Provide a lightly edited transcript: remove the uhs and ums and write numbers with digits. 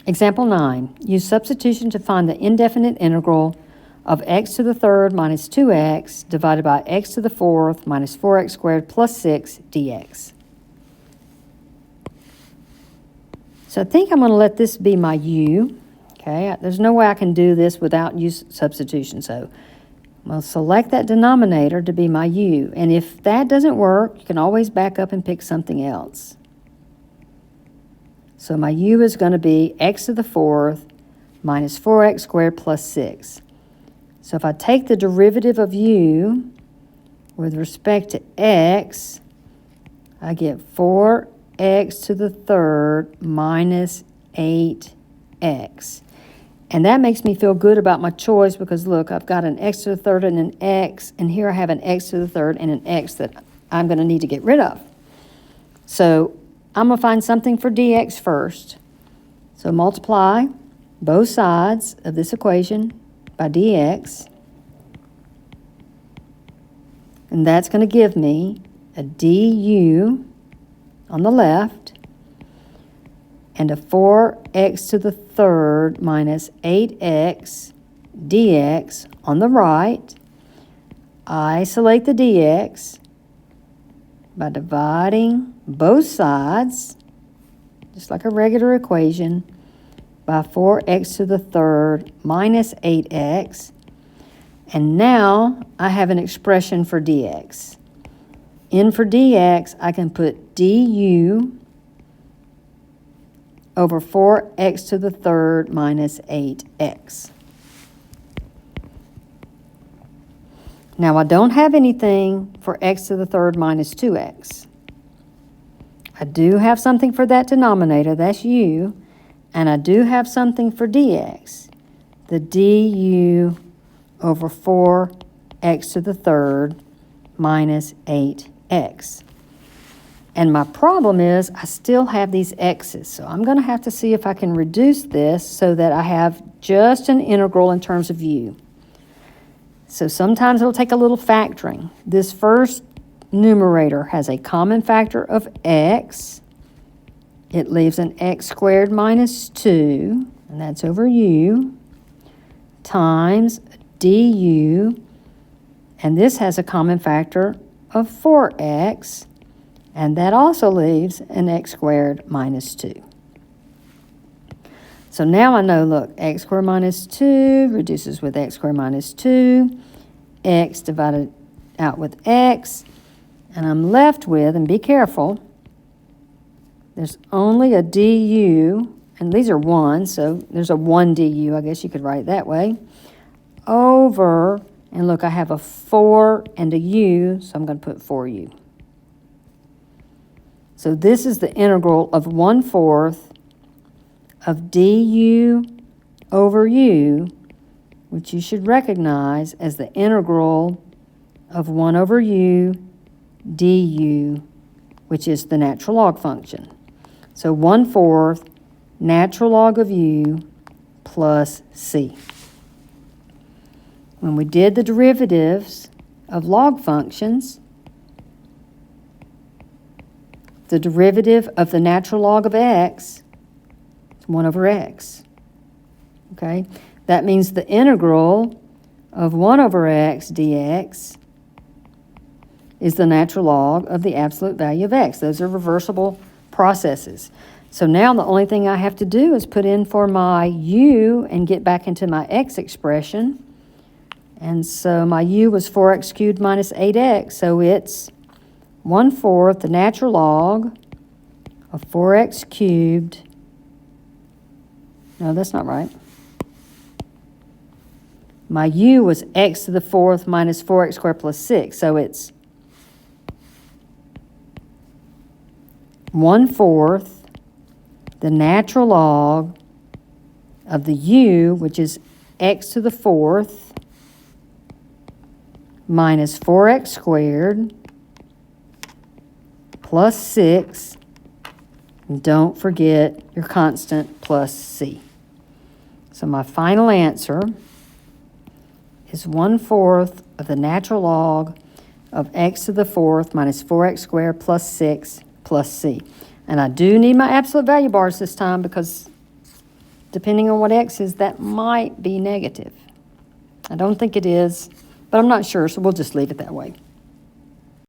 Example 9. Use substitution to find the indefinite integral of x to the third minus 2x divided by x to the fourth minus 4x squared plus 6 dx. So I think I'm going to let this be my u. Okay, there's no way I can do this without use substitution. So I'm going to select that denominator to be my u. And if that doesn't work, you can always back up and pick something else. So my u is going to be x to the fourth minus 4x squared plus 6. So if I take the derivative of u with respect to x, I get 4x to the third minus 8x. And that makes me feel good about my choice because, look, I've got an x to the third and an x, and here I have an x to the third and an x that I'm going to need to get rid of. So I'm going to find something for dx first. So multiply both sides of this equation by dx. And that's going to give me a du on the left and a 4x to the third minus 8x dx on the right. Isolate the dx by dividing both sides, just like a regular equation, by 4x to the third minus 8x. And now I have an expression for dx. In for dx, I can put du over 4x to the third minus 8x. Now I don't have anything for x to the third minus 2x. I do have something for that denominator, that's u, and I do have something for dx, the du over 4x to the third minus 8x. And my problem is I still have these x's, so I'm going to have to see if I can reduce this so that I have just an integral in terms of u. So sometimes it'll take a little factoring. This first numerator has a common factor of x. It leaves an x squared minus 2, and that's over u, times du, and this has a common factor of 4x, and that also leaves an x squared minus 2. So now I know, look, x squared minus 2 reduces with x squared minus 2, x divided out with x, and I'm left with, and be careful, there's only a du, and these are 1, so there's a 1 du, I guess you could write it that way, over, and look, I have a 4 and a u, so I'm going to put 4u. So this is the integral of 1/4 of du over u, which you should recognize as the integral of 1 over u du, which is the natural log function. So 1/4 natural log of u plus c. When we did the derivatives of log functions, the derivative of the natural log of x is 1 over x. Okay? That means the integral of 1 over x dx is the natural log of the absolute value of x. Those are reversible processes. So now the only thing I have to do is put in for my u and get back into my x expression. And so my u was 4x cubed minus 8x, so it's 1/4 the natural log of 4x cubed. No, that's not right. My u was x to the fourth minus 4x squared plus 6, so it's 1/4 the natural log of the u, which is x to the fourth minus 4x squared plus 6. And don't forget your constant plus c. So my final answer is 1/4 of the natural log of x to the fourth minus 4x squared plus 6 plus c. And I do need my absolute value bars this time because depending on what x is, that might be negative. I don't think it is, but I'm not sure, so we'll just leave it that way.